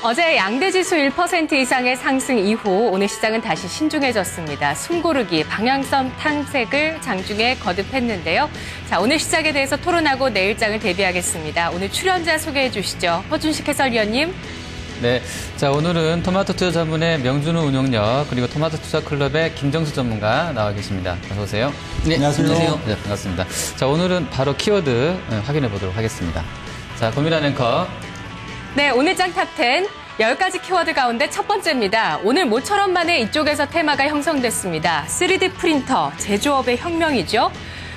어제 양대지수 1% 이상의 상승 이후 오늘 시장은 다시 신중해졌습니다. 숨고르기, 방향성 탐색을 장중에 거듭했는데요. 자, 오늘 시작에 대해서 토론하고 내일장을 대비하겠습니다. 오늘 출연자 소개해 주시죠. 허준식 해설위원님. 네, 자 오늘은 토마토 투자 전문의 명준우 운용력 그리고 토마토 투자 클럽의 김정수 전문가 나와 계십니다. 어서 오세요. 네, 안녕하세요. 네, 반갑습니다. 자 오늘은 바로 키워드 확인해 보도록 하겠습니다. 자 고민한 앵커. 네, 오늘 장 탑10 10가지 키워드 가운데 첫 번째입니다. 오늘 모처럼 만에 이쪽에서 테마가 형성됐습니다. 3D 프린터, 제조업의 혁명이죠.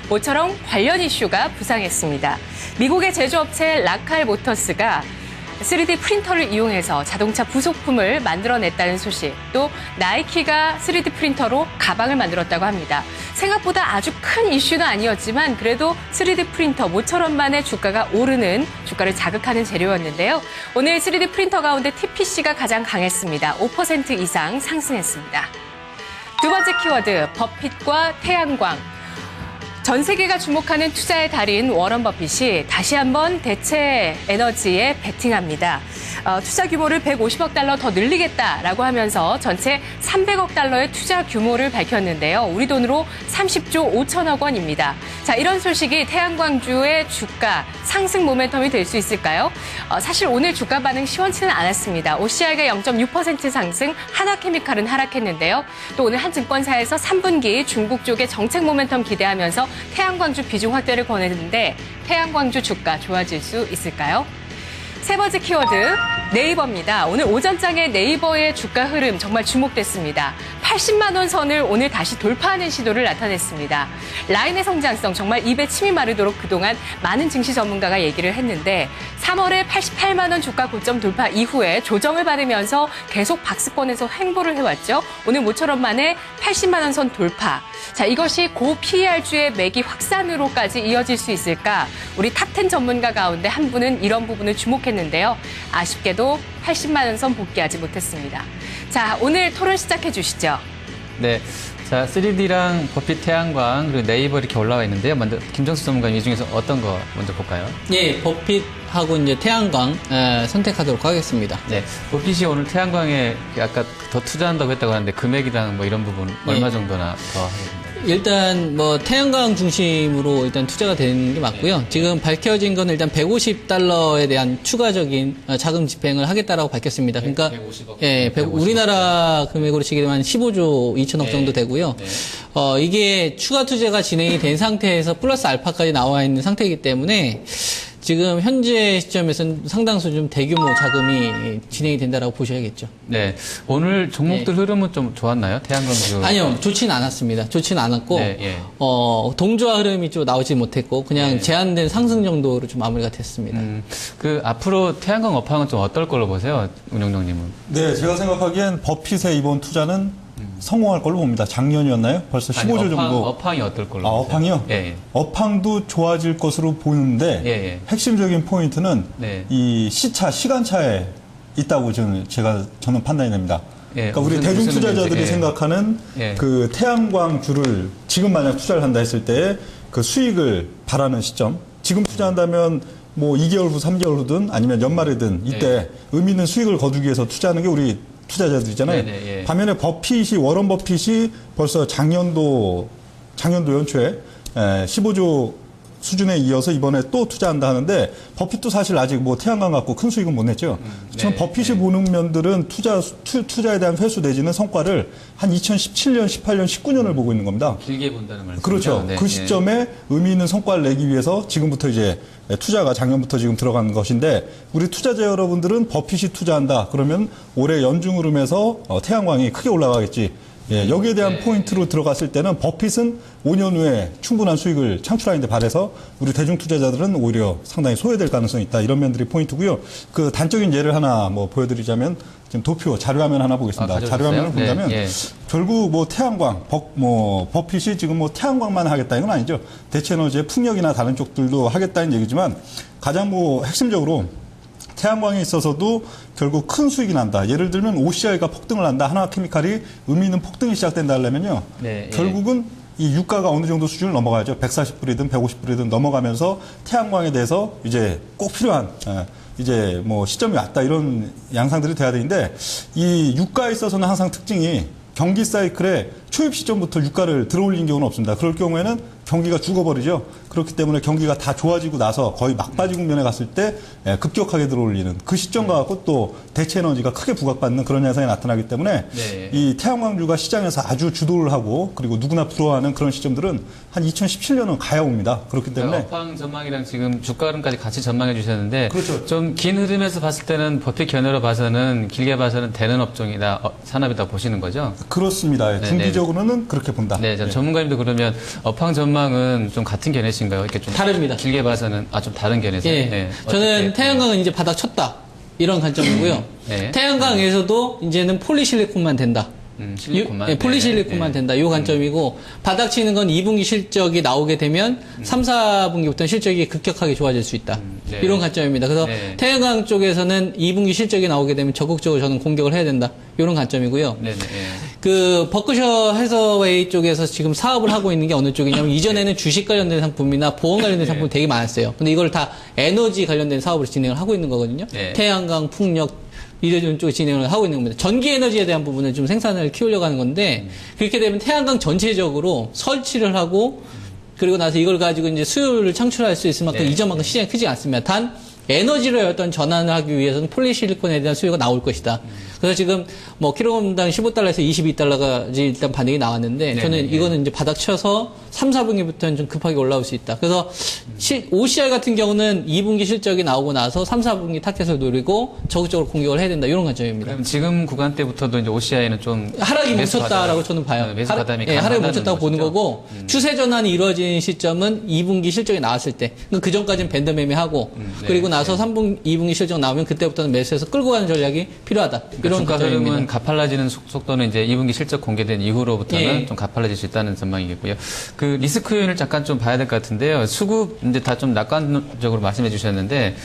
모처럼 관련 이슈가 부상했습니다. 미국의 제조업체 라칼 모터스가 3D 프린터를 이용해서 자동차 부속품을 만들어냈다는 소식, 또 나이키가 3D 프린터로 가방을 만들었다고 합니다. 생각보다 아주 큰 이슈는 아니었지만 그래도 3D 프린터 모처럼 만에 주가가 오르는, 주가를 자극하는 재료였는데요. 오늘 3D 프린터 가운데 TPC가 가장 강했습니다. 5% 이상 상승했습니다. 두 번째 키워드, 버핏과 태양광. 전 세계가 주목하는 투자의 달인 워런 버핏이 다시 한번 대체 에너지에 베팅합니다. 투자 규모를 150억 달러 더 늘리겠다라고 하면서 전체 300억 달러의 투자 규모를 밝혔는데요. 우리 돈으로 30조 5천억 원입니다. 자, 이런 소식이 태양광주의 주가 상승 모멘텀이 될 수 있을까요? 사실 오늘 주가 반응 시원치는 않았습니다. OCI가 0.6% 상승, 하나케미칼은 하락했는데요. 또 오늘 한 증권사에서 3분기 중국 쪽의 정책 모멘텀 기대하면서 태양광주 비중 확대를 권했는데 태양광주 주가 좋아질 수 있을까요? 세 번째 키워드, 네이버입니다. 오늘 오전장의 네이버의 주가 흐름 정말 주목됐습니다. 80만 원 선을 오늘 다시 돌파하는 시도를 나타냈습니다. 라인의 성장성 정말 입에 침이 마르도록 그동안 많은 증시 전문가가 얘기를 했는데 3월에 88만 원 주가 고점 돌파 이후에 조정을 받으면서 계속 박스권에서 횡보를 해왔죠. 오늘 모처럼 만에 80만 원 선 돌파. 자, 이것이 고 PER주의 매기 확산으로까지 이어질 수 있을까? 우리 탑10 전문가 가운데 한 분은 이런 부분을 주목했는데요. 아쉽게도 80만 원 선 복귀하지 못했습니다. 자, 오늘 토론 시작해 주시죠. 네, 자 3D랑 버핏 태양광 그리고 네이버 이렇게 올라와 있는데요. 먼저 김정수 전문가님 이 중에서 어떤 거 먼저 볼까요? 예, 버핏하고 이제 태양광 선택하도록 하겠습니다. 네, 버핏이 오늘 태양광에 아까 더 투자한다고 했다고 하는데 금액이랑 뭐 이런 부분 얼마 정도나 더 하게 됩니다. 일단 뭐 태양광 중심으로 일단 투자가 되는 게 맞고요. 지금 밝혀진 건 일단 150달러에 대한 추가적인 자금 집행을 하겠다라고 밝혔습니다. 그러니까 150억. 예, 150억. 우리나라 금액으로 치게 되면 15조 2천억 정도 되고요. 이게 추가 투자가 진행이 된 상태에서 플러스 알파까지 나와 있는 상태이기 때문에 지금 현재 시점에서는 상당수 좀 대규모 자금이 진행이 된다라고 보셔야겠죠. 네, 오늘 종목들 흐름은 좀 좋았나요? 태양광주? 아니요, 좋지는 않았습니다. 좋지는 않았고, 동조화 흐름이 좀 나오지 못했고, 그냥 제한된 상승 정도로 좀 마무리가 됐습니다. 그 앞으로 태양광 업황은 좀 어떨 걸로 보세요, 운영장님은? 네, 제가 생각하기엔 버핏의 이번 투자는 성공할 걸로 봅니다. 작년이었나요? 벌써 15조 정도. 업황이 어떨 걸로? 업황이요? 예. 업황도 좋아질 것으로 보이는데 핵심적인 포인트는 이 시간차에 있다고 저는 판단이 됩니다. 그러니까 우리 대중 투자자들이 생각하는 그 태양광주를 지금 만약 투자를 한다 했을 때 그 수익을 바라는 시점, 지금 투자한다면 뭐 2개월 후, 3개월 후든 아니면 연말이든 이때 의미 있는 수익을 거두기 위해서 투자하는 게 우리 투자자들이잖아요. 반면에 워런 버핏이 벌써 작년도 연초에 15조 수준에 이어서 이번에 또 투자한다 하는데 버핏도 사실 아직 뭐 태양광 갖고 큰 수익은 못 냈죠. 저는 버핏이 보는 면들은 투자에 대한 회수 내지는 성과를 한 2017년, 18년, 19년을 보고 있는 겁니다. 길게 본다는 말씀이죠. 그렇죠. 그 시점에 의미 있는 성과를 내기 위해서 지금부터 이제 투자가 작년부터 지금 들어간 것인데 우리 투자자 여러분들은 버핏이 투자한다. 그러면 올해 연중 흐름에서 태양광이 크게 올라가겠지. 여기에 대한 포인트로 들어갔을 때는 버핏은 5년 후에 충분한 수익을 창출하는데 발해서 우리 대중 투자자들은 오히려 상당히 소외될 가능성이 있다. 이런 면들이 포인트고요. 그 단적인 예를 하나 뭐 보여드리자면 지금 도표 자료화면 하나 보겠습니다. 자료화면을 본다면 결국 뭐 태양광, 버핏이 지금 뭐 태양광만 하겠다 이건 아니죠. 대체에너지의 풍력이나 다른 쪽들도 하겠다는 얘기지만 가장 뭐 핵심적으로 태양광에 있어서도 결국 큰 수익이 난다. 예를 들면 OCI가 폭등을 한다. 하나케미칼이 의미 있는 폭등이 시작된다 하려면요. 결국은 이 유가가 어느 정도 수준을 넘어가야죠. 140불이든 150불이든 넘어가면서 태양광에 대해서 이제 꼭 필요한 이제 뭐 시점이 왔다 이런 양상들이 돼야 되는데 이 유가에 있어서는 항상 특징이 경기 사이클에 초입 시점부터 유가를 들어올린 경우는 없습니다. 그럴 경우에는 경기가 죽어버리죠. 그렇기 때문에 경기가 다 좋아지고 나서 거의 막바지 국면에 갔을 때 급격하게 들어올리는 그 시점과 갖고 또 대체 에너지가 크게 부각받는 그런 현상이 나타나기 때문에 네. 이 태양광주가 시장에서 아주 주도를 하고 그리고 누구나 부러워하는 그런 시점들은 한 2017년은 가야 옵니다. 그렇기 때문에 업황 전망이랑 지금 주가 흐름까지 같이 전망해 주셨는데 그렇죠. 좀 긴 흐름에서 봤을 때는 버핏 견해로 봐서는 길게 봐서는 되는 업종이다 산업이다 보시는 거죠? 그렇습니다. 네, 중기적으로는 그렇게 본다. 네, 전문가님도 그러면 업황 전망은 좀 같은 견해신가요? 이렇게 좀 다릅니다. 길게 봐서는 좀 다른 견해세요. 예. 네. 저는 어떻게? 태양광은 이제 바닥 쳤다. 이런 관점이고요. 네. 태양광에서도 이제는 폴리실리콘만 된다. 실리콘만. 예, 폴리실리콘만 된다. 이 관점이고 바닥 치는 건 2분기 실적이 나오게 되면 3, 4분기부터 실적이 급격하게 좋아질 수 있다. 네. 이런 관점입니다. 그래서 네. 태양광 쪽에서는 2분기 실적이 나오게 되면 적극적으로 저는 공격을 해야 된다. 이런 관점이고요. 네네. 그 버크셔 해서웨이 쪽에서 지금 사업을 하고 있는 게 어느 쪽이냐면 이전에는 주식 관련된 상품이나 보험 관련된 상품이 되게 많았어요. 근데 이걸 다 에너지 관련된 사업을 진행을 하고 있는 거거든요. 네. 태양광, 풍력 이런 쪽에 진행을 하고 있는 겁니다. 전기 에너지에 대한 부분을 좀 생산을 키우려고 하는 건데 그렇게 되면 태양광 전체적으로 설치를 하고 그리고 나서 이걸 가지고 이제 수요를 창출할 수 있을 만큼 네. 이전만큼 시장이 크지 않습니다. 단 에너지로 어떤 전환을 하기 위해서는 폴리실리콘에 대한 수요가 나올 것이다. 그래서 지금 뭐 킬로그램당 15달러에서 22달러까지 일단 반응이 나왔는데 저는 이거는 이제 바닥 쳐서 3, 4분기부터는 좀 급하게 올라올 수 있다. 그래서 OCI 같은 경우는 2분기 실적이 나오고 나서 3, 4분기 타켓을 노리고 적극적으로 공격을 해야 된다. 이런 관점입니다. 그럼 지금 구간대부터도 이제 OCI는 좀 하락이 매수 멈췄다라고 바닥, 저는 봐요. 매수 바닥이 하락이 가능하다는 멈췄다고 보는 것이죠? 거고 추세 전환이 이루어진 시점은 2분기 실적이 나왔을 때. 그 전까지는 밴드 매매하고 네. 그리고 나서 2분기 실적 나오면 그때부터는 매수해서 끌고 가는 전략이 필요하다. 이런 주가 흐름은 관점입니다. 가팔라지는 속도는 이제 2분기 실적 공개된 이후로부터는 예. 좀 가팔라질 수 있다는 전망이겠고요. 그 리스크 요인을 잠깐 좀 봐야 될 것 같은데요. 수급 이제 다 좀 낙관적으로 말씀해 주셨는데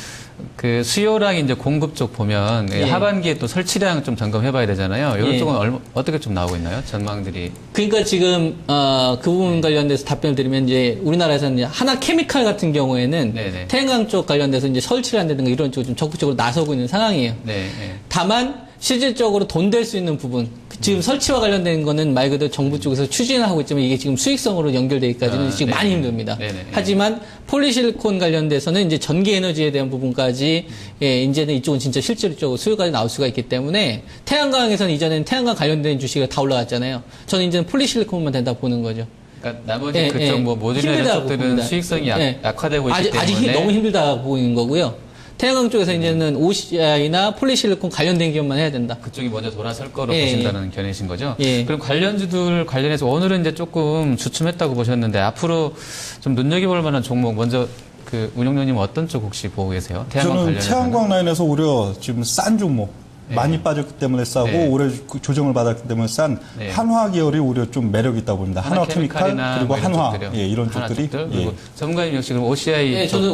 그 수요랑 이제 공급 쪽 보면 예. 하반기에 또 설치량 좀 점검해 봐야 되잖아요. 이런 예. 쪽은 어떻게 좀 나오고 있나요? 전망들이. 그러니까 지금 그 부분 관련돼서 답변을 드리면 이제 우리나라에서는 이제 하나 케미칼 같은 경우에는 네네. 태양광 쪽 관련돼서 이제 설치를 한다든가 이런 쪽을 좀 적극적으로 나서고 있는 상황이에요. 네. 네. 다만 실질적으로 돈 될 수 있는 부분 지금 설치와 관련된 거는 말 그대로 정부 쪽에서 추진을 하고 있지만 이게 지금 수익성으로 연결되기까지는 지금 네. 많이 힘듭니다. 네네. 하지만 폴리실리콘 관련돼서는 이제 전기 에너지에 대한 부분까지 이제는 이쪽은 진짜 실질적으로 수요까지 나올 수가 있기 때문에 태양광에서는 이전에는 태양광 관련된 주식이 다 올라갔잖아요. 저는 이제는 폴리실리콘만 된다고 보는 거죠. 그러니까 나머지 그쪽 뭐 모듈이나 이런 힘들다고 쪽들은 봅니다. 수익성이 예. 약화되고 있기 아직 때문에 너무 힘들다 보이는 거고요. 태양광 쪽에서 이제는 OCI나 폴리실리콘 관련된 기업만 해야 된다. 그쪽이 먼저 돌아설 거로 예. 보신다는 견해신 거죠? 예. 그럼 관련주들 관련해서 오늘은 이제 조금 주춤했다고 보셨는데 앞으로 좀 눈여겨볼 만한 종목 먼저 그 운영료님 어떤 쪽 혹시 보고 계세요? 태양광 저는 관련해서는? 태양광 라인에서 오히려 지금 싼 종목 많이 빠졌기 때문에 싸고 네. 올해 조정을 받았기 때문에 싼 네. 한화 계열이 오히려 좀 매력이 있다고 봅니다. 한화 케미칼 그리고 뭐 한화 쪽들이요? 이런 한화 쪽들이 쪽들? 예. 그리고 전문가님 역시 그럼 OCI 네, 저는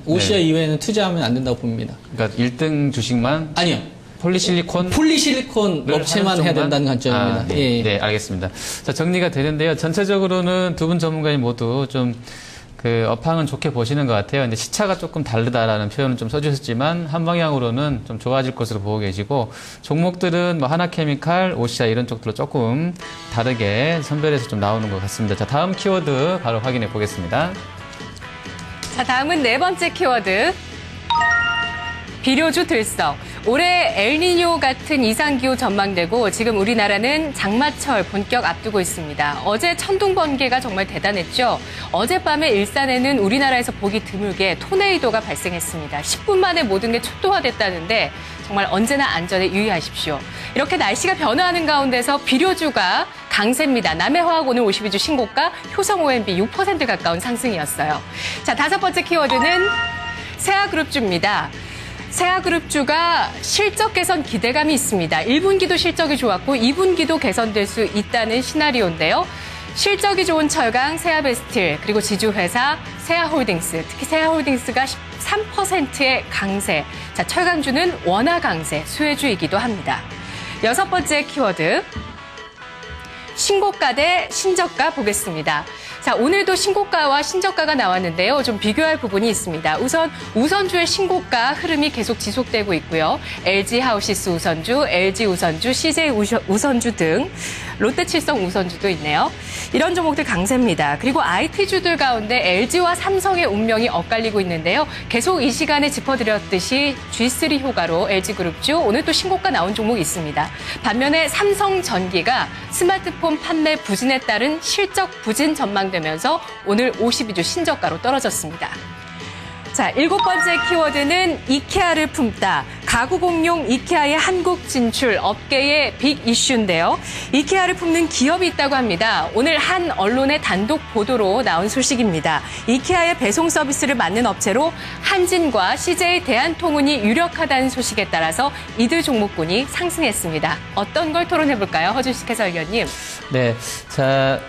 OCI 이외에는 투자하면 안 된다고 봅니다. 그러니까 1등 주식만 아니요. 폴리실리콘 폴리실리콘 업체만 해야 된다는 관점입니다. 네. 예. 네, 알겠습니다. 자, 정리가 되는데요. 전체적으로는 두 분 전문가님 모두 좀 그 업황은 좋게 보시는 것 같아요. 근데 시차가 조금 다르다라는 표현을 좀 써주셨지만 한 방향으로는 좀 좋아질 것으로 보고 계시고 종목들은 뭐 하나케미칼, OCI 이런 쪽들로 조금 다르게 선별해서 좀 나오는 것 같습니다. 자, 다음 키워드 바로 확인해 보겠습니다. 자, 다음은 네 번째 키워드. 비료주 들썩. 올해 엘니뇨 같은 이상기후 전망되고 지금 우리나라는 장마철 본격 앞두고 있습니다. 어제 천둥 번개가 정말 대단했죠. 어젯밤에 일산에는 우리나라에서 보기 드물게 토네이도가 발생했습니다. 10분 만에 모든 게 초토화됐다는데 정말 언제나 안전에 유의하십시오. 이렇게 날씨가 변화하는 가운데서 비료주가 강세입니다. 남해화학 오늘 52주 신고가, 효성 OMB 6% 가까운 상승이었어요. 자, 다섯 번째 키워드는 세아그룹주입니다. 세아그룹주가 실적 개선 기대감이 있습니다. 1분기도 실적이 좋았고 2분기도 개선될 수 있다는 시나리오인데요. 실적이 좋은 철강, 세아베스틸, 그리고 지주회사 세아홀딩스, 특히 세아홀딩스가 13%의 강세. 자, 철강주는 원화 강세, 수혜주이기도 합니다. 여섯 번째 키워드. 신고가 대 신저가 보겠습니다. 자, 오늘도 신고가와 신저가가 나왔는데요. 좀 비교할 부분이 있습니다. 우선 우선주의 신고가 흐름이 계속 지속되고 있고요. LG 하우시스 우선주, LG 우선주, CJ 우선주 등 롯데칠성 우선주도 있네요. 이런 종목들 강세입니다. 그리고 IT주들 가운데 LG와 삼성의 운명이 엇갈리고 있는데요. 계속 이 시간에 짚어드렸듯이 G3 효과로 LG그룹주 오늘 또 신고가 나온 종목이 있습니다. 반면에 삼성전기가 스마트폰 판매 부진에 따른 실적 부진 전망되면서 오늘 52주 신저가로 떨어졌습니다. 자, 7번째 키워드는 이케아를 품다. 가구 공용 이케아의 한국 진출, 업계의 빅 이슈인데요. 이케아를 품는 기업이 있다고 합니다. 오늘 한 언론의 단독 보도로 나온 소식입니다. 이케아의 배송 서비스를 맡는 업체로 한진과 CJ 대한통운이 유력하다는 소식에 따라서 이들 종목군이 상승했습니다. 어떤 걸 토론해볼까요? 허준식 해설위원님. 네. 자,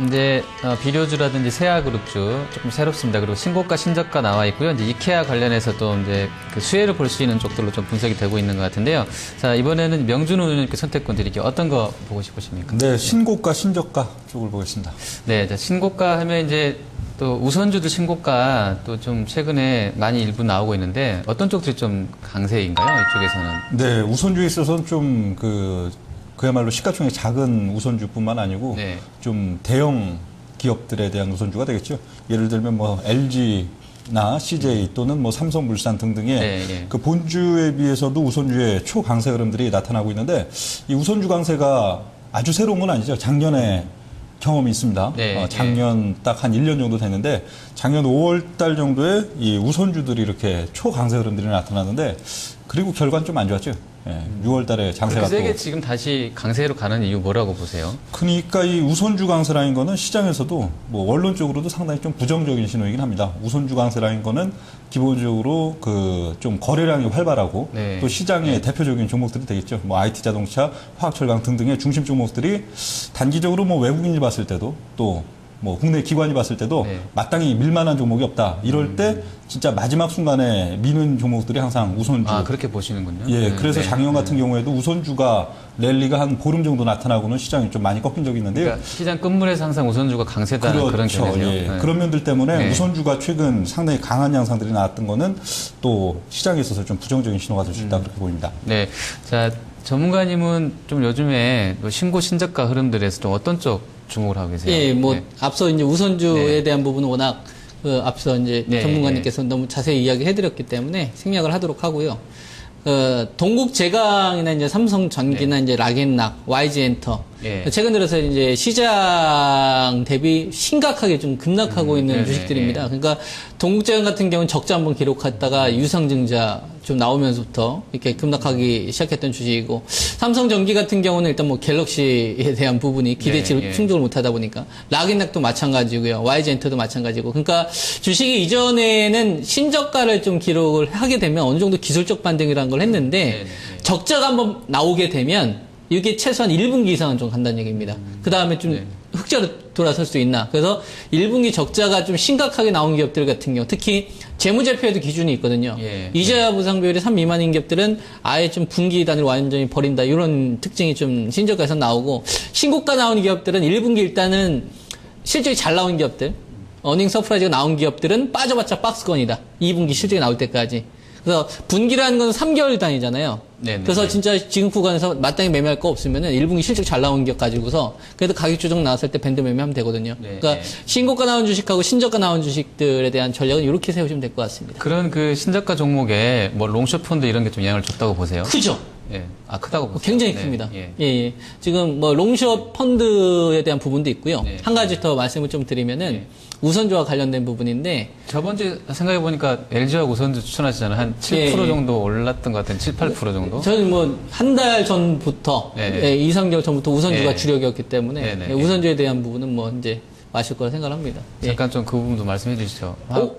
이제 비료주라든지 세아그룹주 조금 새롭습니다. 그리고 신고가 신저가 나와 있고요. 이제 이케아 관련해서도 이제 그 수혜를 볼 수 있는 쪽들로 좀 분석이 되고 있는 것 같은데요. 자, 이번에는 명준호 의원님께 선택권 드릴게요. 어떤 거 보고 싶으십니까? 네, 신고가, 신저가 쪽을 보겠습니다. 네, 자, 신고가 하면 이제 또 우선주들 신고가 또 좀 최근에 많이 일부 나오고 있는데 어떤 쪽들이 좀 강세인가요? 이쪽에서는? 네, 우선주에 있어서는 좀 그야말로 시가총액 작은 우선주뿐만 아니고 네. 좀 대형 기업들에 대한 우선주가 되겠죠. 예를 들면 뭐 LG나 CJ 또는 뭐 삼성물산 등등의 네, 네. 그 본주에 비해서도 우선주의 초강세 흐름들이 나타나고 있는데 이 우선주 강세가 아주 새로운 건 아니죠. 작년에 경험이 있습니다. 네, 작년 딱 한 1년 정도 됐는데 작년 5월 달 정도에 이 우선주들이 이렇게 초강세 흐름들이 나타났는데 그리고 결과는 좀 안 좋았죠. 6월 달에 장세가 또. 세게 지금 다시 강세로 가는 이유 뭐라고 보세요? 그러니까 이 우선주 강세라는 거는 시장에서도 뭐 원론적으로도 상당히 좀 부정적인 신호이긴 합니다. 우선주 강세라는 거는 기본적으로 그 좀 거래량이 활발하고 네. 또 시장의 대표적인 종목들이 되겠죠. 뭐 IT 자동차, 화학철강 등등의 중심 종목들이 단기적으로 뭐 외국인이 봤을 때도 또 뭐 국내 기관이 봤을 때도 네. 마땅히 밀만한 종목이 없다. 이럴 때 진짜 마지막 순간에 미는 종목들이 항상 우선주. 아, 그렇게 보시는군요. 예, 네, 그래서 네. 작년 같은 경우에도 우선주가 랠리가 한 보름 정도 나타나고는 시장이 좀 많이 꺾인 적이 있는데요. 그러니까 시장 끝물에서 항상 우선주가 강세다는 그런 그렇죠. 견해죠. 예. 네. 그런 면들 때문에 네. 우선주가 최근 상당히 강한 양상들이 나왔던 거는 또 시장에 있어서 좀 부정적인 신호가 될 수 있다 그렇게 보입니다. 네. 자, 전문가님은 좀 요즘에 뭐 신고 신저가 흐름들에서 좀 어떤 쪽 주목을 하고 계세요? 예, 뭐 네. 앞서 이제 우선주에 네. 대한 부분은 워낙 앞서 이제 네, 전문가님께서 너무 자세히 이야기해드렸기 때문에 생략을 하도록 하고요. 동국제강이나 이제 삼성전기나 이제 락앤락, YG엔터 예. 최근 들어서 이제 시장 대비 심각하게 좀 급락하고 있는 네네, 주식들입니다. 그러니까 동국제강 같은 경우는 적자 한번 기록했다가 유상증자 좀 나오면서부터 이렇게 급락하기 시작했던 주식이고 삼성전기 같은 경우는 일단 뭐 갤럭시에 대한 부분이 기대치를 네, 예. 충족을 못하다 보니까 락앤락도 마찬가지고요. YG엔터도 마찬가지고 그러니까 주식이 이전에는 신저가를 좀 기록을 하게 되면 어느 정도 기술적 반등이라는 걸 했는데 적자가 한번 나오게 되면 이게 최소한 1분기 이상은 좀 간다는 얘기입니다. 그 다음에 좀 네. 흑자로 돌아설 수 있나. 그래서 1분기 적자가 좀 심각하게 나온 기업들 같은 경우, 특히 재무제표에도 기준이 있거든요. 예. 이자야 보상 비율이 3 미만인 기업들은 아예 좀 분기 단위로 완전히 버린다. 이런 특징이 좀 신저가에서 나오고, 신고가 나오는 기업들은 1분기 일단은 실적이 잘 나온 기업들, 어닝 서프라이즈가 나온 기업들은 빠져봤자 박스권이다. 2분기 실적이 나올 때까지. 그래서 분기라는 건 3개월 단위잖아요. 네네. 그래서 진짜 지금 구간에서 마땅히 매매할 거 없으면은 1분기 실적 잘 나온 기업 가지고서 그래도 가격 조정 나왔을 때 밴드 매매하면 되거든요. 네, 그러니까 네. 신고가 나온 주식하고 신저가 나온 주식들에 대한 전략은 이렇게 세우시면 될 것 같습니다. 그런 그 신저가 종목에 뭐 롱숏 펀드 이런 게 좀 영향을 줬다고 보세요? 크죠? 예. 아, 크다고 보세요? 굉장히 네, 큽니다. 예. 예, 예. 지금 뭐 롱숏 펀드에 대한 부분도 있고요. 네. 한 가지 더 말씀을 좀 드리면은 우선주와 관련된 부분인데 저번 주에 생각해보니까 LG와 우선주 추천하시잖아요. 한 7% 예, 예. 정도 올랐던 것 같은 7, 8% 정도? 저는 뭐 한 달 전부터 네. 예, 2, 3개월 전부터 우선주가 네. 주력이었기 때문에 네, 네, 예, 우선주에 대한 부분은 뭐 이제 마실 거라 생각합니다. 예. 잠깐 좀 그 부분도 말씀해 주시죠.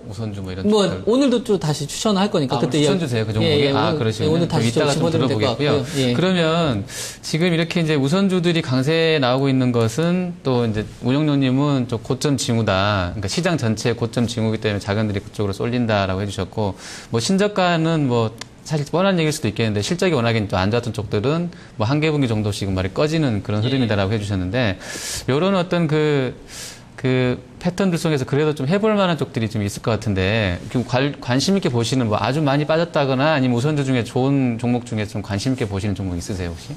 우선주 뭐 이런 뭐 쪽들. 오늘도 또 다시 추천할 거니까 아, 그때 추천 이야기- 주세요. 그 종목에. 예, 예, 아, 오늘, 그러시군요. 오늘 다시 이따가 좀 짚어드리면 될것 들어보겠고요. 같고요. 예. 그러면 지금 이렇게 이제 우선주들이 강세에 나오고 있는 것은 또 이제 운영료님은 좀 고점 징후다. 그러니까 시장 전체의 고점 징후이기 때문에 자금들이 그쪽으로 쏠린다라고 해주셨고, 뭐 신저가는 뭐 사실 뻔한 얘기일 수도 있겠는데 실적이 워낙에 또 안 좋았던 쪽들은 뭐 한 개 분기 정도씩 말이 꺼지는 그런 흐름이다라고 해주셨는데, 요런 어떤 그 그 패턴들 속에서 그래도 좀 해볼 만한 쪽들이 좀 있을 것 같은데 좀 관심 있게 보시는 뭐 아주 많이 빠졌다거나 아니면 우선주 중에 좋은 종목 중에 좀 관심 있게 보시는 종목 있으세요 혹시?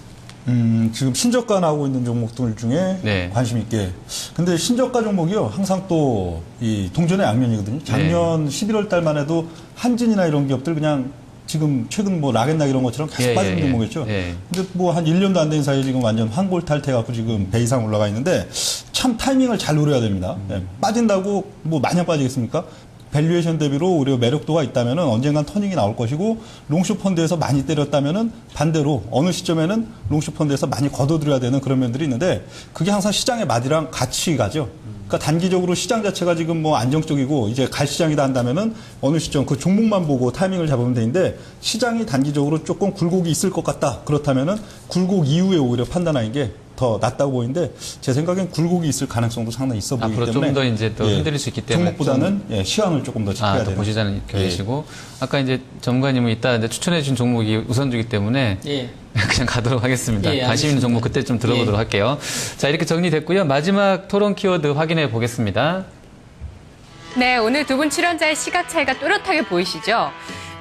지금 신저가 나오고 있는 종목들 중에 네. 관심 있게. 근데 신저가 종목이요, 항상 또 이 동전의 양면이거든요. 작년 11월 달만 해도 한진이나 이런 기업들 그냥 지금 최근 뭐 라겐락 이런 것처럼 계속 빠지는 종목이었죠. 근데 뭐 한 1년도 안 된 사이에 지금 완전 환골 탈퇴해갖고 지금 배 이상 올라가 있는데 참 타이밍을 잘 노려야 됩니다. 빠진다고 뭐 마냥 빠지겠습니까? 밸류에이션 대비로 오히려 매력도가 있다면 언젠간 터닝이 나올 것이고, 롱숏 펀드에서 많이 때렸다면 반대로 어느 시점에는 롱숏 펀드에서 많이 걷어들여야 되는 그런 면들이 있는데, 그게 항상 시장의 마디랑 같이 가죠. 그러니까 단기적으로 시장 자체가 지금 뭐 안정적이고 이제 갈 시장이다 한다면은 어느 시점 그 종목만 보고 타이밍을 잡으면 되는데, 시장이 단기적으로 조금 굴곡이 있을 것 같다. 그렇다면은 굴곡 이후에 오히려 판단하는 게 더 낫다고 보이는데, 제 생각엔 굴곡이 있을 가능성도 상당히 있어 보이기 때문에 앞으로 좀 더 이제 또 흔들릴 수 있기 때문에 종목보다는 시황을 조금 더 지켜야 되는. 보시자는 계시고 아까 이제 전문가님은 이따 이제 추천해 주신 종목이 우선주기 때문에 그냥 가도록 하겠습니다. 관심 있는 종목 그때 좀 들어보도록 할게요. 자, 이렇게 정리됐고요. 마지막 토론 키워드 확인해 보겠습니다. 네, 오늘 두 분 출연자의 시각 차이가 뚜렷하게 보이시죠?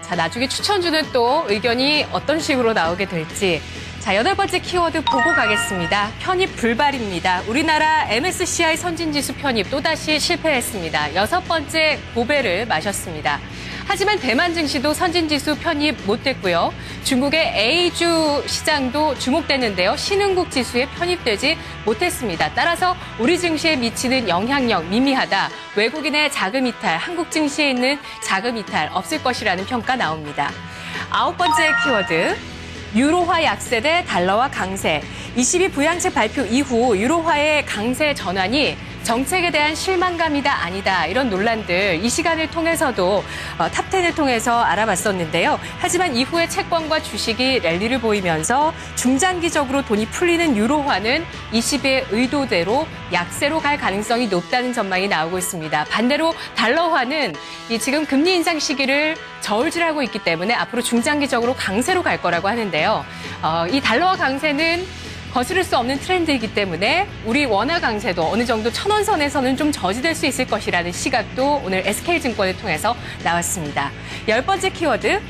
자, 나중에 추천주는 또 의견이 어떤 식으로 나오게 될지. 자, 8번째 키워드 보고 가겠습니다. 편입 불발입니다. 우리나라 MSCI 선진지수 편입 또다시 실패했습니다. 6번째 고배를 마셨습니다. 하지만 대만 증시도 선진지수 편입 못됐고요. 중국의 A주 시장도 주목되는데요. 신흥국 지수에 편입되지 못했습니다. 따라서 우리 증시에 미치는 영향력 미미하다. 외국인의 자금 이탈, 한국 증시에 있는 자금 이탈 없을 것이라는 평가 나옵니다. 9번째 키워드. 유로화 약세 대 달러화 강세. 22 부양책 발표 이후 유로화의 강세 전환이 정책에 대한 실망감이다 아니다 이런 논란들 이 시간을 통해서도 탑10을 통해서 알아봤었는데요. 하지만 이후에 채권과 주식이 랠리를 보이면서 중장기적으로 돈이 풀리는 유로화는 20의 의도대로 약세로 갈 가능성이 높다는 전망이 나오고 있습니다. 반대로 달러화는 지금 금리 인상 시기를 저울질하고 있기 때문에 앞으로 중장기적으로 강세로 갈 거라고 하는데요. 이 달러화 강세는 거스를 수 없는 트렌드이기 때문에 우리 원화 강세도 어느 정도 1000원선에서는 좀 저지될 수 있을 것이라는 시각도 오늘 SK증권을 통해서 나왔습니다. 10번째 키워드.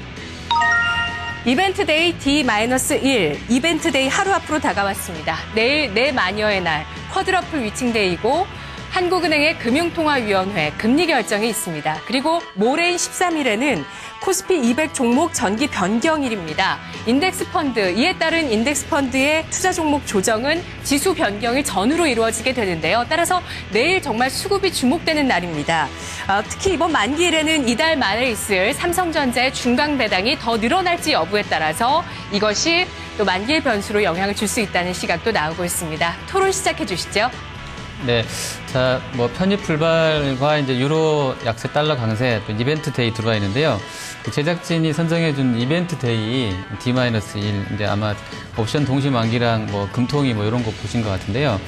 이벤트데이 D-1. 이벤트데이 하루 앞으로 다가왔습니다. 내일 내 마녀의 날, 쿼드러플 위칭데이고 한국은행의 금융통화위원회 금리 결정이 있습니다. 그리고 모레인 13일에는 코스피 200 종목 전기 변경일입니다. 인덱스 펀드, 이에 따른 인덱스 펀드의 투자 종목 조정은 지수 변경일 전후로 이루어지게 되는데요. 따라서 내일 정말 수급이 주목되는 날입니다. 특히 이번 만기일에는 이달 말에 있을 삼성전자의 중강 배당이 더 늘어날지 여부에 따라서 이것이 또 만기일 변수로 영향을 줄 수 있다는 시각도 나오고 있습니다. 토론 시작해 주시죠. 네. 자, 뭐 편입 불발과 이제 유로 약세 달러 강세 또 이벤트 데이 들어와 있는데요. 그 제작진이 선정해준 이벤트 데이 D-1 이제 아마 옵션 동시 만기랑 뭐 금통이 뭐 이런 거 보신 것 같은데요.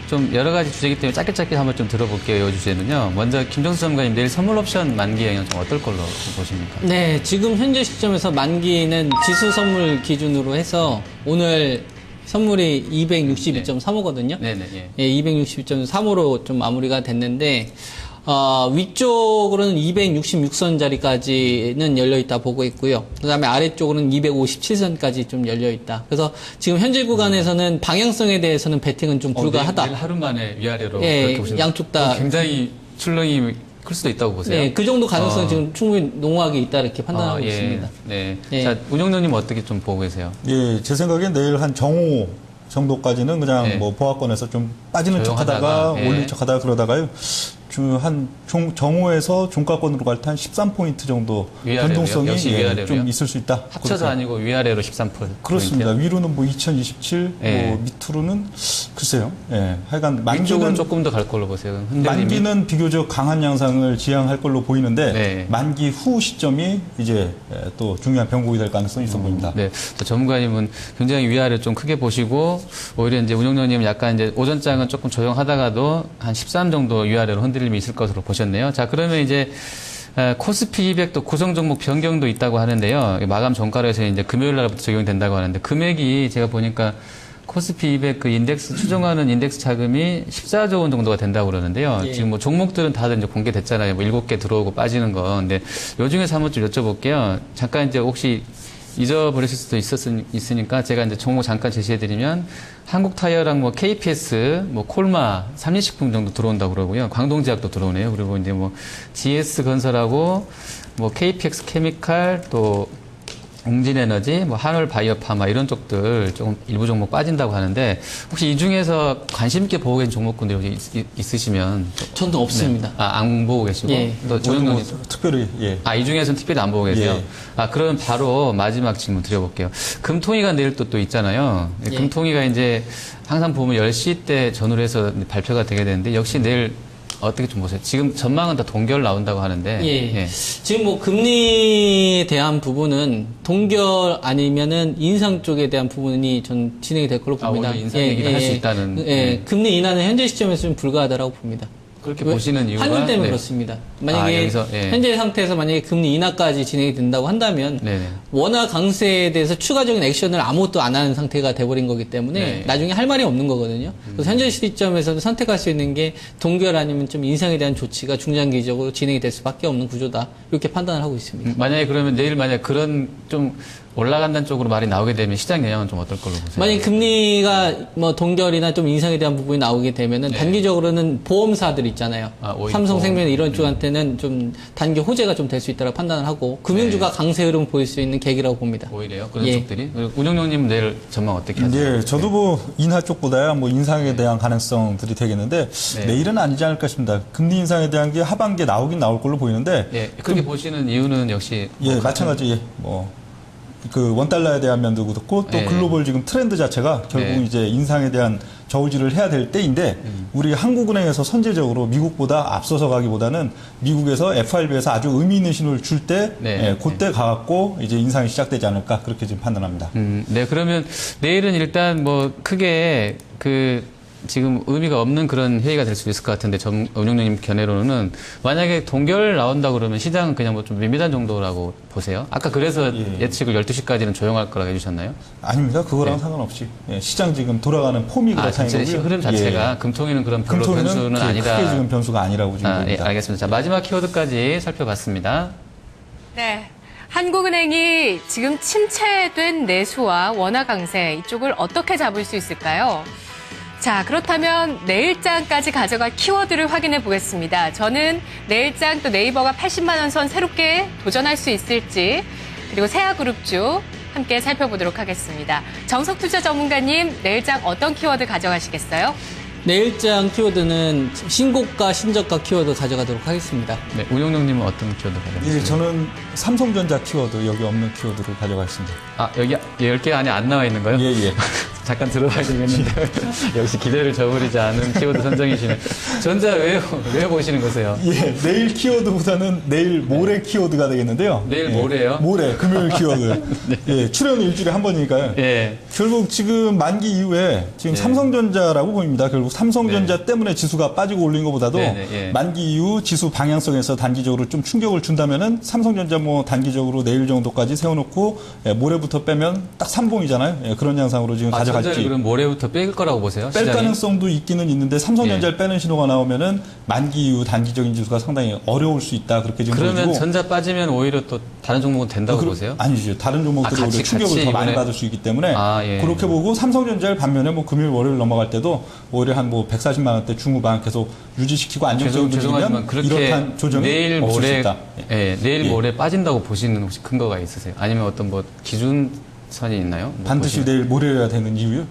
좀 여러 가지 주제이기 때문에 짧게 한번 좀 들어볼게요. 이 주제는요. 먼저 김정수 전문가님 내일 선물 옵션 만기 영향 좀 어떨 걸로 보십니까? 네, 지금 현재 시점에서 만기는 지수 선물 기준으로 해서 오늘 선물이 262.35거든요. 네네. 예, 262.35로 좀 마무리가 됐는데, 위쪽으로는 266선짜리까지는 열려있다 보고 있고요. 그 다음에 아래쪽으로는 257선까지 좀 열려있다. 그래서 지금 현재 구간에서는 방향성에 대해서는 배팅은 좀 불가하다. 내일 하루 만에 위아래로 예, 그렇게 보시면 양쪽 다. 굉장히 출렁이 클 수도 있다고 보세요. 네, 그 정도 가능성은 지금 충분히 농후하게 있다 이렇게 판단하고 있습니다. 네. 예. 자, 운영자님 어떻게 좀 보고 계세요? 예, 제 생각엔 내일 한 정오 정도까지는 그냥 네. 뭐 보합권에서 좀 빠지는 조용하다가, 척하다가 예. 올린 척하다가 그러다가요. 정오에서 종가권으로 갈 때 한 13포인트 정도 위아래로요? 변동성이 역시 위아래로요? 좀 있을 수 있다. 합쳐서 아니고 위아래로 13%. 그렇습니다. 위로는 뭐 2027, 예. 뭐 밑으로는 글쎄요. 예, 하여간 위쪽은 만기는 조금 더 갈 걸로 보세요. 흔들림이. 만기는 비교적 강한 양상을 지향할 걸로 보이는데 네. 만기 후 시점이 이제 또 중요한 변곡이 될 가능성이 있어 보입니다. 네. 저 전문가님은 굉장히 위아래 좀 크게 보시고 오히려 이제 운영자님은 약간 이제 오전장은 조금 조용하다가도 한 13 정도 위아래로 흔들림이 있을 것으로 보셨네요. 자, 그러면 이제 코스피 200도 구성 종목 변경도 있다고 하는데요. 마감 종가로 해서 이제 금요일 날부터 적용된다고 하는데 금액이 제가 보니까 코스피 200 그 인덱스 추종하는 인덱스 자금이 14조 원 정도가 된다고 그러는데요. 예. 지금 뭐 종목들은 다들 이제 공개됐잖아요. 뭐 7개 들어오고 빠지는 거. 근데 요 중에서 한번 좀 여쭤볼게요. 잠깐 이제 혹시 잊어버리실 수도 있으니까 제가 이제 종목 잠깐 제시해드리면 한국타이어랑 뭐 KPS, 뭐 콜마, 삼리식품 정도 들어온다고 그러고요. 광동제약도 들어오네요. 그리고 이제 뭐 GS건설하고 뭐 KPX 케미칼 또 웅진에너지, 뭐 한올바이오파마 이런 쪽들 조금 일부 종목 빠진다고 하는데 혹시 이 중에서 관심 있게 보고 계신 종목군들이 혹시 있으시면 저는 없습니다. 안 보고 계시고 예. 또 저도 뭐 오영훈님 특별히 예. 이 중에서는 특별히 안 보고 계세요. 예. 그러면 바로 마지막 질문 드려볼게요. 금통위가 내일 또 있잖아요. 예. 금통위가 이제 항상 보면 10시 때 전후로 해서 발표가 되게 되는데 역시 내일 어떻게 좀 보세요? 지금 전망은 다 동결 나온다고 하는데. 예. 지금 뭐 금리에 대한 부분은 동결 아니면은 인상 쪽에 대한 부분이 전 진행이 될 걸로 봅니다. 오히려 인상 얘기를 할 수 있다는. 예. 금리 인하는 현재 시점에서 좀 불가하다라고 봅니다. 그렇게 보시는 이유가 환율 때문에 네. 그렇습니다. 만약에 여기서, 예. 현재 상태에서 만약에 금리 인하까지 진행이 된다고 한다면 네네. 원화 강세에 대해서 추가적인 액션을 아무것도 안 하는 상태가 돼버린 거기 때문에 네. 나중에 할 말이 없는 거거든요. 그래서 현재 시점에서는 선택할 수 있는 게 동결 아니면 좀 인상에 대한 조치가 중장기적으로 진행이 될 수밖에 없는 구조다. 이렇게 판단을 하고 있습니다. 만약에 그러면 내일 만약 그런 좀 올라간다는 쪽으로 말이 나오게 되면 시장 영향은 좀 어떨 걸로 보세요? 만약에 금리가 뭐 동결이나 좀 인상에 대한 부분이 나오게 되면은 네. 단기적으로는 보험사들 있잖아요. 오히려 삼성생명 이런 쪽한테는 좀 단기 호재가 좀 될 수 있다고 판단을 하고 금융주가 강세 흐름 보일 수 있는 계기라고 봅니다. 오히려요? 그런 예. 쪽들이? 운영용님 내일 전망 어떻게 하세요? 예, 저도 뭐 인하 쪽보다야 뭐 인상에 대한 가능성들이 되겠는데 네. 내일은 아니지 않을까 싶습니다. 금리 인상에 대한 게 하반기에 나오긴 나올 걸로 보이는데 예, 그렇게 보시는 이유는 역시 예, 마찬가지 예, 뭐 그 원달러에 대한 면도 그렇고 또 네. 글로벌 지금 트렌드 자체가 결국 네. 이제 인상에 대한 저울질을 해야 될 때인데 우리 한국은행에서 선제적으로 미국보다 앞서서 가기보다는 미국에서 FRB에서 아주 의미 있는 신호를 줄 때 네. 예, 그때 가갖고 이제 인상이 시작되지 않을까 그렇게 지금 판단합니다. 네, 그러면 내일은 일단 뭐 크게 지금 의미가 없는 그런 회의가 될 수 있을 것 같은데 운영님 견해로는 만약에 동결 나온다 그러면 시장은 그냥 뭐 좀 밋밋한 정도라고 보세요? 아까 그래서 예. 예측을 12시까지는 조용할 거라고 해주셨나요? 아닙니다. 그거랑 네. 상관없이 예, 시장 지금 돌아가는 폼이 그렇다는 전체 거고요. 흐름 자체가 예. 금통위는 그런 별로 금통위는 변수는 크게 아니다. 지금 변수가 아니라고 지금 예, 봅니다. 알겠습니다. 자, 마지막 키워드까지 살펴봤습니다. 네. 한국은행이 지금 침체된 내수와 원화 강세 이쪽을 어떻게 잡을 수 있을까요? 자, 그렇다면 내일장까지 가져갈 키워드를 확인해 보겠습니다. 저는 내일장 또 네이버가 80만 원 선 새롭게 도전할 수 있을지 그리고 세아그룹주 함께 살펴보도록 하겠습니다. 정석투자 전문가님, 내일장 어떤 키워드 가져가시겠어요? 내일장 키워드는 신고가, 신저가 키워드 가져가도록 하겠습니다. 네, 운영용님은 어떤 키워드 가져가세요? 예, 저는 삼성전자 키워드 여기 없는 키워드를 가져가겠습니다. 여기 10개 안에 안 나와 있는 거요? 예, 예. 잠깐 들어봐야 되겠는데 역시 기대를 저버리지 않은 키워드 선정이시네. 전자 왜 보시는 거세요? 예, 내일 키워드보다는 내일 모레 키워드가 되겠는데요. 내일 예, 모레요? 모레, 금요일 키워드. 예, 출연 일주일에 한 번이니까요. 예. 결국 지금 만기 이후에 지금 예. 삼성전자라고 보입니다. 결국 삼성전자 때문에 지수가 빠지고 올린 것보다도 네, 예. 만기 이후 지수 방향성에서 단기적으로 좀 충격을 준다면은 삼성전자 뭐 단기적으로 내일 정도까지 세워놓고 예, 모레부터 빼면 딱 3봉이잖아요. 예, 그런 양상으로 지금 전자를 가져갈지. 그럼 모레부터 뺄 거라고 보세요? 뺄 시장이? 가능성도 있기는 있는데 삼성전자를 빼는 신호가 나오면은 만기 이후 단기적인 지수가 상당히 어려울 수 있다. 그렇게 지금 그러면 보여지고. 전자 빠지면 오히려 또 다른 종목은 된다고 그- 보세요? 아니죠. 다른 종목들이 같이, 오히려 충격을 같이 더 많이 이번에- 받을 수 있기 때문에 예. 그렇게 보고 삼성전자를 반면에 뭐 금요일 월요일 넘어갈 때도 오히려 한 뭐 140만 원대 중후반 계속 유지시키고 안정적인 죄송하지만 분위기면 그렇게 이렇게 조정이 내일 없을 수 모레 있다. 내일 예. 모레 빠진다고 보시는 혹시 근거가 있으세요? 아니면 어떤 뭐 기준선이 있나요? 뭐 반드시 보시는- 내일 모레여야 되는 이유요?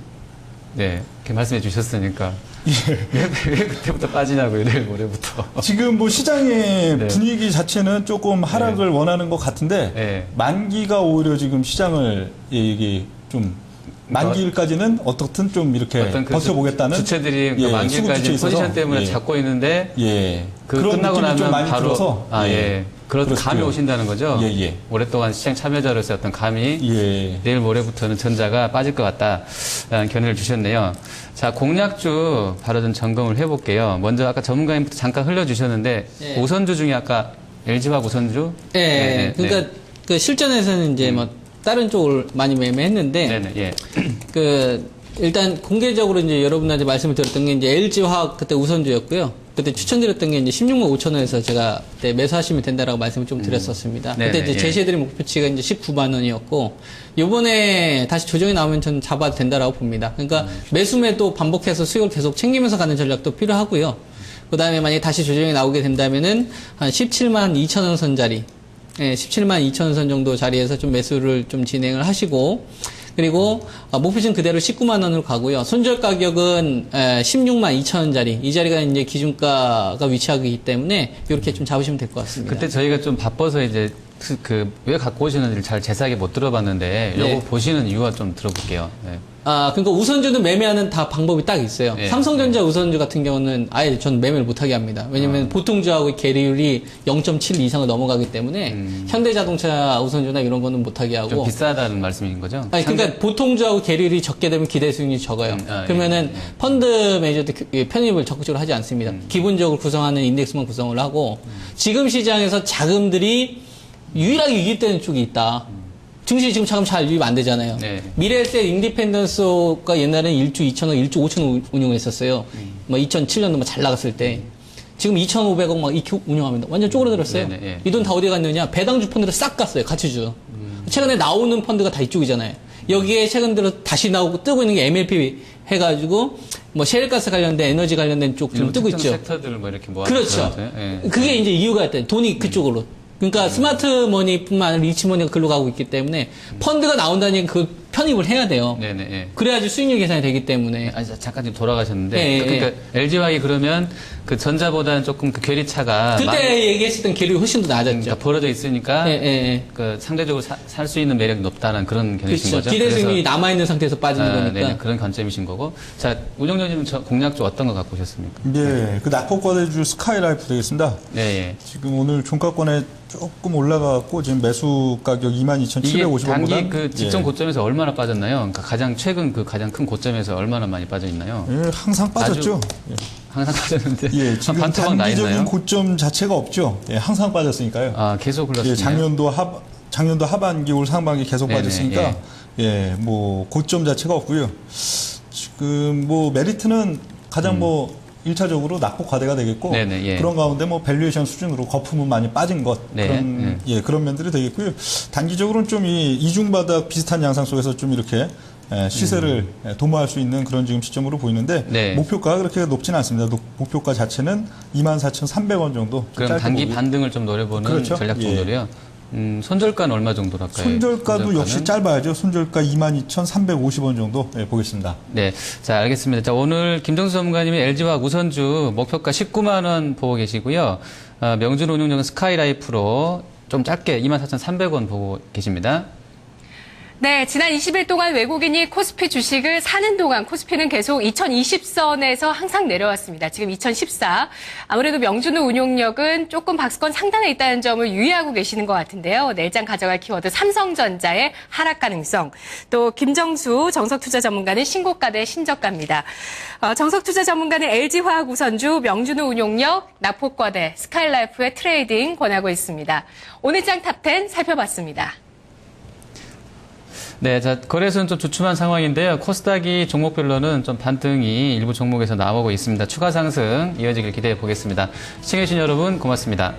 네, 그렇게 말씀해 주셨으니까 예. 왜 그때부터 빠지냐고요? 내일 모레부터. 지금 뭐 시장의 네. 분위기 자체는 조금 하락을 원하는 것 같은데 네. 만기가 오히려 지금 시장을 이게 좀 만기일까지는 어떻든 좀 이렇게 어떤 그 버텨보겠다는 주체들이 예, 만기까지 수급 주체에 있어서 포지션 때문에 예. 잡고 있는데 예. 그 그런 끝나고 느낌이 좀 나면 많이 바로 들어서 그런 그렇고요. 감이 오신다는 거죠. 예, 예. 오랫동안 시장 참여자로서 어떤 감이 예. 내일 모레부터는 전자가 빠질 것 같다라는 견해를 주셨네요. 자, 공략주 바로 좀 점검을 해볼게요. 먼저 아까 전문가님부터 잠깐 흘려주셨는데 예. 우선주 중에 아까 LG화학 우선주? 예, 네, 그러니까 그 실전에서는 이제 뭐 다른 쪽을 많이 매매했는데 네네, 예. 그 일단 공개적으로 이제 여러분한테 말씀을 드렸던 게 이제 LG화학 그때 우선주였고요. 그때 추천드렸던 게 이제 16만 5천 원에서 제가 그때 매수하시면 된다라고 말씀을 좀 드렸었습니다. 그때 네네, 이제 제시해드린 목표치가 이제 19만 원이었고, 요번에 다시 조정이 나오면 저는 잡아도 된다라고 봅니다. 그러니까 매수매도 반복해서 수익을 계속 챙기면서 가는 전략도 필요하고요. 그 다음에 만약에 다시 조정이 나오게 된다면은 한 17만 2천 원 선자리, 17만 2천 원 선 정도 자리에서 좀 매수를 좀 진행을 하시고, 그리고 목표치는 그대로 19만 원으로 가고요. 손절 가격은 16만 2천 원짜리, 이 자리가 이제 기준가가 위치하기 때문에 이렇게 좀 잡으시면 될 것 같습니다. 그때 저희가 좀 바빠서 이제 왜 갖고 오시는지를 잘 자세하게 못 들어봤는데 네. 요거 보시는 이유가 좀 들어볼게요. 네. 그러니까 우선주는 매매하는 다 방법이 딱 있어요. 네. 삼성전자 우선주 같은 경우는 아예 전 매매를 못하게 합니다. 왜냐면 보통주하고 계리율이 0.7 이상을 넘어가기 때문에 현대자동차 우선주나 이런 거는 못하게 하고. 좀 비싸다는 말씀인 거죠? 아니, 그러니까 보통주하고 계리율이 적게 되면 기대 수익률이 적어요. 그러면은 펀드 매니저도 편입을 적극적으로 하지 않습니다. 기본적으로 구성하는 인덱스만 구성을 하고, 지금 시장에서 자금들이 유일하게 유입되는 쪽이 있다. 증시 지금 자금 잘 유입 안 되잖아요. 네. 미래에셋 인디펜던스가 옛날에는 1주 2천억, 1주 5천억 운용을 했었어요. 뭐 2007년도 뭐 잘 나갔을 때. 지금 2,500억 막 이렇게 운영합니다. 완전 쪼그라들었어요. 네네, 예. 이 돈 다 어디 갔느냐? 배당주 펀드로 싹 갔어요. 가치주. 최근에 나오는 펀드가 다 이쪽이잖아요. 여기에 최근 들어 다시 나오고 뜨고 있는 게 MLP 해가지고 뭐 셰일가스 관련된 에너지 관련된 쪽 좀 뜨고 있죠. 섹터들을 뭐 이렇게 모아. 그렇죠. 그게 이제 이유가 있다. 돈이 그쪽으로. 그러니까 스마트 머니뿐만 아니라 리치 머니가 글로 가고 있기 때문에 펀드가 나온다는 그 편입을 해야 돼요. 네네. 예. 그래야지 수익률 계산이 되기 때문에. 아니, 잠깐 좀 돌아가셨는데. 예, 예, 그러니까 LG화학이 그러면 그 전자보다는 조금 그 괴리차가. 그때 얘기했었던 기록이 훨씬 더 낮았죠. 그러니까 벌어져 있으니까. 예, 예, 예. 그 상대적으로 살 수 있는 매력이 높다는 그런 견해신 그렇죠. 거죠. 기대 그래서- 수익률이 남아있는 상태에서 빠지는 거니까. 네네, 그런 관점이신 거고. 자, 우정장님은 공략 쪽 어떤 거 갖고 오셨습니까? 예, 그 낙폭과대주 스카이라이프 되겠습니다. 네, 예. 지금 오늘 종가권에 조금 올라가고 지금 매수 가격 이게 22,750원보다 단기 그 직전 고점에서 얼마나 빠졌나요? 그러니까 가장 최근 그 가장 큰 고점에서 얼마나 많이 빠져 있나요? 예, 항상 빠졌죠. 예. 항상 빠졌는데 예, 한 지금 반토막 나 단기적인 있나요? 고점 자체가 없죠. 예, 항상 빠졌으니까요. 아, 계속 예, 흘렀습니다. 작년도 하반기, 올 상반기 계속 네네, 빠졌으니까 예, 뭐 고점 자체가 없고요. 지금 뭐 메리트는 가장 뭐 1차적으로 낙폭 과대가 되겠고 네네, 예. 그런 가운데 뭐 밸류에이션 수준으로 거품은 많이 빠진 것 네, 그런 예, 그런 면들이 되겠고요. 단기적으로는 좀 이 이중바닥 비슷한 양상 속에서 좀 이렇게 시세를 도모할 수 있는 그런 지금 시점으로 보이는데 네. 목표가가 그렇게 높지는 않습니다. 목표가 자체는 24,300원 정도. 그럼 짧게 단기 보고요. 반등을 좀 노려보는 그렇죠. 전략 예. 정도로요. 손절가는 얼마 정도로 할까요? 손절가도 역시 손절가는? 짧아야죠. 손절가 22,350원 정도 보겠습니다. 네, 자 알겠습니다. 자 오늘 김정수 전문가님이 LG화학 우선주 목표가 19만 원 보고 계시고요. 명준 운용력은 스카이라이프로 좀 짧게 24,300원 보고 계십니다. 네, 지난 20일 동안 외국인이 코스피 주식을 사는 동안 코스피는 계속 2020선에서 항상 내려왔습니다. 지금 2014. 아무래도 명준우 운용력은 조금 박스권 상단에 있다는 점을 유의하고 계시는 것 같은데요. 내일장 가져갈 키워드 삼성전자의 하락 가능성. 또 김정수 정석투자 전문가는 신고가 대 신저가입니다. 정석투자 전문가는 LG화학 우선주, 명준우 운용력, 낙폭과대, 스카이라이프의 트레이딩 권하고 있습니다. 오늘 장 탑10 살펴봤습니다. 네, 자, 거래소는 좀 주춤한 상황인데요. 코스닥이 종목별로는 좀 반등이 일부 종목에서 나오고 있습니다. 추가 상승 이어지길 기대해 보겠습니다. 시청해주신 여러분 고맙습니다.